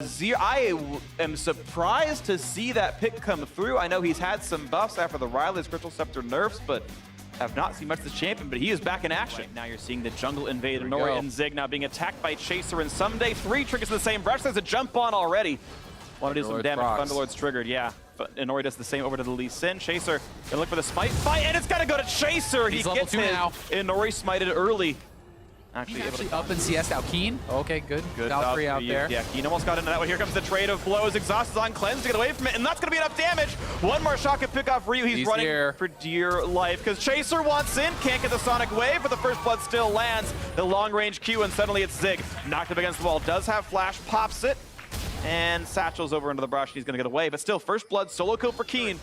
I am surprised to see that pick come through. I know he's had some buffs after the Riley's Crystal Scepter nerfs, but have not seen much of this champion, but he is back in action. Right now you're seeing the jungle invade. Nori and Zig now being attacked by Chaser and Someday. 3 triggers in the same brush. There's a jump on already. Want to do some damage. Thunderlord's triggered, yeah. And Nori does the same over to the Lee Sin. Chaser gonna look for the smite fight, and it's gotta go to Chaser. He gets it now. And Nori smited early. Actually up in CS now. Keen. Okay, good. Valkyrie out there. Yeah, Keen almost got into that one. Here comes the trade of blows. Exhaust is on Cleanse to get away from it, and that's going to be enough damage. One more shot can pick off Ryu. He's running here for dear life because Chaser wants in. Can't get the Sonic Wave, but the first blood still lands. The long-range Q, and suddenly it's Zig. Knocked up against the wall. Does have flash. Pops it. And Satchel's over into the brush. He's going to get away, but still, first blood solo kill for Keen.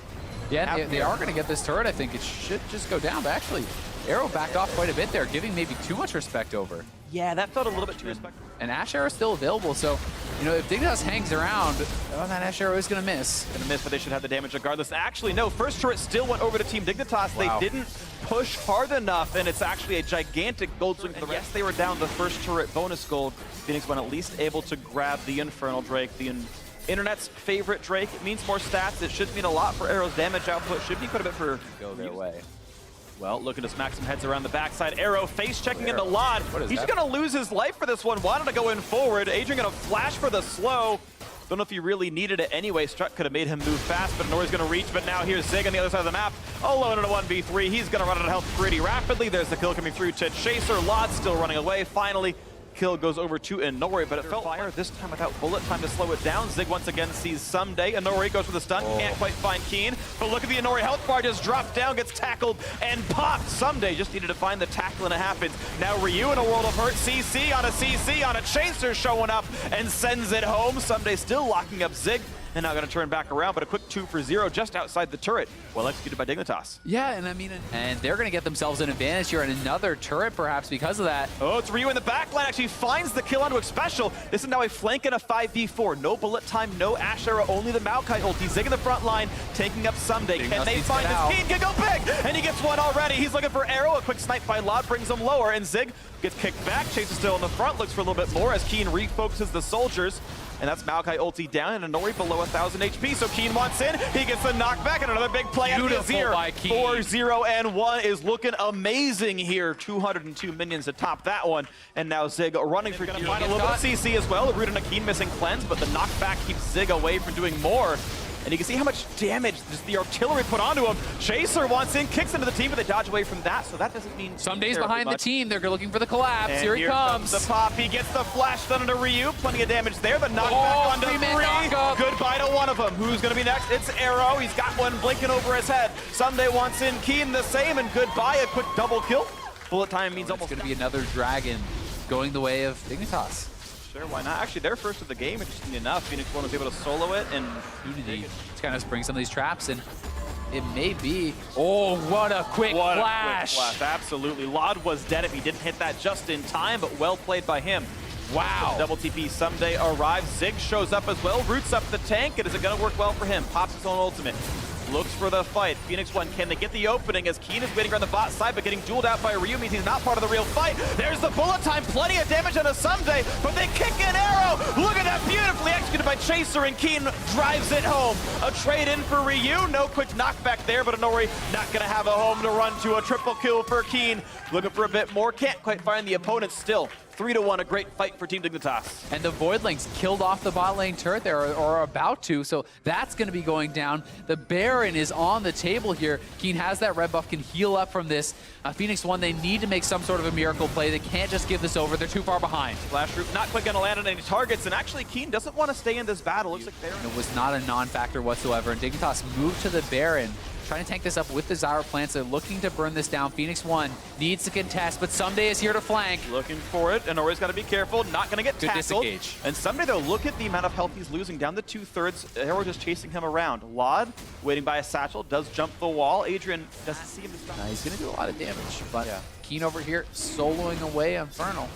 Yeah, they are going to get this turret. I think it should just go down, but actually, Arrow backed off quite a bit there, giving maybe too much respect over. Yeah, that felt a little bit too respectful. And Ash Arrow is still available, so, you know, if Dignitas hangs around, that Ash Arrow is going to miss. Going to miss, but they should have the damage regardless. Actually, no, first turret still went over to Team Dignitas. Wow. They didn't push hard enough, and it's actually a gigantic gold swing for the rest. They were down the first turret bonus gold. Phoenix1 at least able to grab the Infernal Drake, the internet's favorite Drake. It means more stats. It should mean a lot for Arrow's damage output. Should be quite a bit for go their way. Well, looking to smack some heads around the backside. Arrow face checking into Lod. He's going to lose his life for this one. Wanted to go in forward. Adrian going to flash for the slow. Don't know if he really needed it anyway. Struck could have made him move fast, but Nori's going to reach. But now here's Zig on the other side of the map. Alone in a 1v3. He's going to run out of health pretty rapidly. There's the kill coming through to Chaser. Lod still running away. Finally, kill goes over to Inori, but it felt fire this time without bullet time to slow it down. Zig once again sees Someday. Inori goes for the stun, can't quite find Keen. But look at the Inori health bar just dropped down, gets tackled and popped. Someday just needed to find the tackle and it happens. Now Ryu in a world of hurt. CC on a Chaser showing up and sends it home. Someday still locking up Zig. And now going to turn back around, but a quick 2 for 0 just outside the turret. Well executed by Dignitas. Yeah, and I mean, and they're going to get themselves an advantage here in another turret, perhaps because of that. Oh, it's Ryu in the backline. Actually finds the kill onto Special. This is now a flank and a 5v4. No bullet time, no Ash Arrow, only the Maokai ulti. Zig in the front line, taking up Someday. Can they find his Keen? Can go big! And he gets one already. He's looking for Arrow. A quick snipe by Lod brings him lower, and Zig gets kicked back. Chase is still in the front, looks for a little bit more as Keen refocuses the soldiers. And that's Maokai ulti down, and Inori below 1,000 HP, so Keen wants in. He gets the knockback, and another big play out of Azir. 4-0-1 is looking amazing here. 202 minions to top that one. And now Zig running for Keen. Find a little bit of CC as well. Root and a Keen missing cleanse, but the knockback keeps Zig away from doing more. And you can see how much damage just the artillery put onto him. Chaser wants in, kicks into the team, but they dodge away from that, so that doesn't mean Someday's behind the team. They're looking for the collapse. And here he comes. The pop. He gets the flash stun into Ryu. Plenty of damage there. The knockback onto 3. Goodbye to one of them. Who's going to be next? It's Arrow. He's got one blinking over his head. Someday wants in. Keen the same, and goodbye. A quick double kill. Bullet time means almost going to be another dragon going the way of Dignitas. Sure, why not? Actually, they're first of the game, interestingly enough. Phoenix1 was able to solo it, and Unity to kind of spring some of these traps, and it may be... Oh, what a quick flash! Absolutely. Lod was dead if he didn't hit that just in time, but well played by him. Wow. Double TP Someday arrives. Zig shows up as well, roots up the tank, and is it going to work well for him? Pops his own ultimate. Looks for the fight. Phoenix1, can they get the opening as Keen is waiting on the bot side, but getting dueled out by Ryu means he's not part of the real fight. There's the bullet time, plenty of damage on a Someday, but they kick an Arrow. Look at that, beautifully executed by Chaser, and Keen drives it home. A trade in for Ryu, no quick knockback there, but Inori not gonna have a home to run to. A triple kill for Keen. Looking for a bit more, can't quite find the opponent still. 3-1, a great fight for Team Dignitas. And the Voidlings killed off the bot lane turret there, or are about to, so that's going to be going down. The Baron is on the table here. Keen has that red buff, can heal up from this. Phoenix1, they need to make some sort of a miracle play. They can't just give this over. They're too far behind. Flash Root not quite going to land on any targets, and actually Keen doesn't want to stay in this battle. Looks like Baron. It was not a non-factor whatsoever, and Dignitas moved to the Baron. Trying to tank this up with the Zyra plants. They're looking to burn this down. Phoenix1 needs to contest, but Someday is here to flank. Looking for it, and Nori's got to be careful. Not going to get tackled. Disengage. And Someday, though, look at the amount of health he's losing. Down to 2/3. Arrow just chasing him around. Lod, waiting by a satchel, does jump the wall. Adrian doesn't see him this time. He's going to do a lot of damage, but Keen over here soloing away Infernal.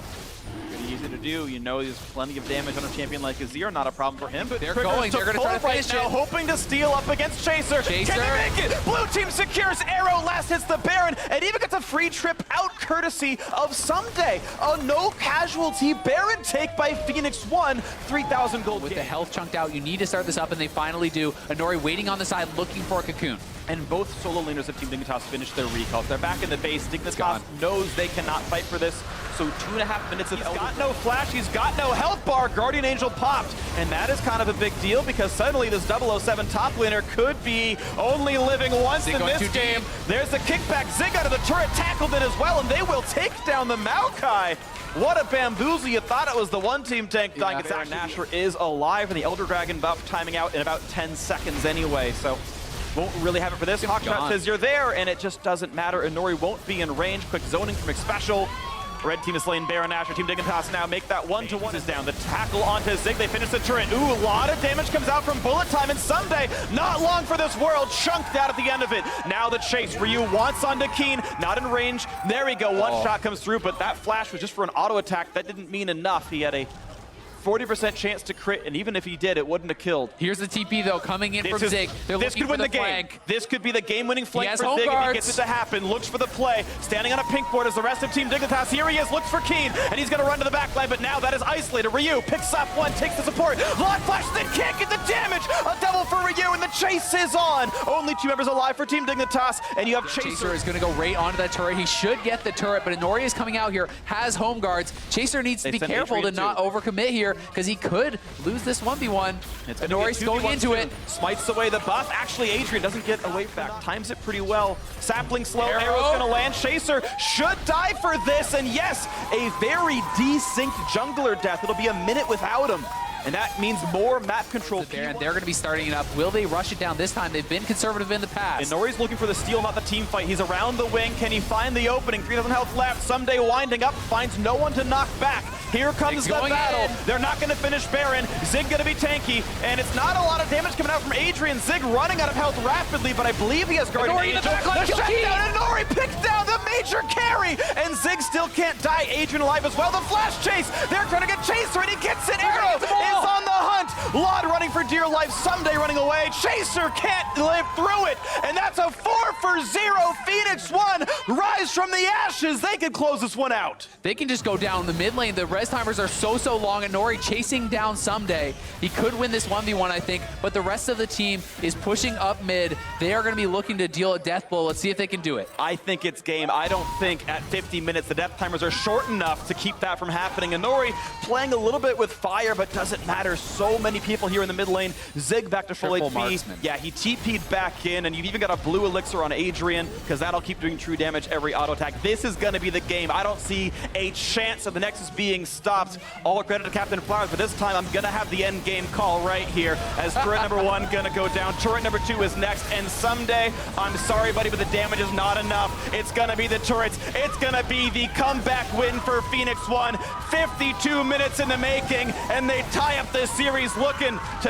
easy to do. You know, there's plenty of damage on a champion like Azir, not a problem for him. But they're going to try to finish now, it. hoping to steal up against Chaser. Can they make it? Blue team secures Arrow, last hits the Baron, and even gets a free trip out courtesy of Someday. A no casualty Baron take by Phoenix1, 3,000 gold. With the health chunked out, you need to start this up, and they finally do. Inori waiting on the side, looking for a cocoon. And both solo laners of Team Dignitas finished their recalls. They're back in the base. Dignitas knows they cannot fight for this. So 2.5 minutes of... He's got no flash. He's got no health bar. Guardian Angel popped. And that is kind of a big deal because suddenly this 007 top laner could be only living once in this game. There's the kickback. Zig out of the turret, tackled it as well, and they will take down the Maokai. What a bamboozle. You thought it was the one-team tank dying. It's actually Nashor is alive, and the Elder Dragon buff timing out in about 10 seconds anyway. So won't really have it for this. Hawkshot says you're there, and it just doesn't matter. Inori won't be in range. Quick zoning from Special. Red team is slaying Baron Nashor. Team Dignitas now make that 1-to-1 is down. The tackle onto Zig. They finish the turret. Ooh, a lot of damage comes out from bullet time, and Someday, not long for this world, chunked out at the end of it. Now the chase. Ryu wants onto Keen, not in range. There we go. One shot comes through, but that flash was just for an auto attack. That didn't mean enough. He had a 40% chance to crit, and even if he did, it wouldn't have killed. Here's the TP, though, coming in from Zig. This could win the game. This could be the game-winning flank for Zig if he gets it to happen. Looks for the play. Standing on a pink board as the rest of Team Dignitas. Here he is, looks for Keen, and he's going to run to the back line, but now that is isolated. Ryu picks up one, takes the support. Lock flash, then can't get the damage. A double for Ryu, and the chase is on. Only 2 members alive for Team Dignitas, and you have Chaser. Chaser is going to go right onto that turret. He should get the turret, but Inori is coming out here, has home guards. Chaser needs to be careful to not overcommit here, because he could lose this 1v1. Inori's going into it. Smites away the buff. Actually, Adrian doesn't get away back. Times it pretty well. Sapling slow. Arrow's going to land. Chaser should die for this. And yes, a very desynced jungler death. It'll be a minute without him. And that means more map control. They're going to be starting it up. Will they rush it down this time? They've been conservative in the past. And Nori's looking for the steal, not the team fight. He's around the wing. Can he find the opening? 3,000 health left. Someday winding up. Finds no one to knock back. Here comes the battle. They're not going to finish Baron. Zig going to be tanky. And it's not a lot of damage coming out from Adrian. Zig running out of health rapidly, but I believe he has Guardian Angel. The shutdown, and Nori picks down the major carry. And Zig still can't die. Adrian alive as well. The flash chase. They're trying to get Chaser, and he gets it. Arrow is on the hunt. Lod running for dear life. Someday running away. Chaser can't live through it. And that's a 4-for-0. Phoenix1 rise from the ashes. They can close this one out. They can just go down the mid lane. The res timers are so long, and Nori chasing down Someday. He could win this 1v1, I think, but the rest of the team is pushing up mid. They are going to be looking to deal a death blow. Let's see if they can do it. I think it's game. I don't think at 50 minutes the death timers are short enough to keep that from happening. And Nori playing a little bit with fire, but doesn't matter. So many people here in the mid lane. Zig back to full HP. Yeah, he TP'd back in, and you've even got a blue elixir on Adrian, because that'll keep doing true damage every auto attack. This is going to be the game. I don't see a chance of the Nexus being stopped. All credit to Captain Flowers, but this time I'm going to have the end game call right here, as turret number 1 going to go down. Turret number 2 is next, and Someday, I'm sorry, buddy, but the damage is not enough. It's going to be the turrets. It's going to be the comeback win for Phoenix1. 52 minutes in the making, and they tie up this series looking to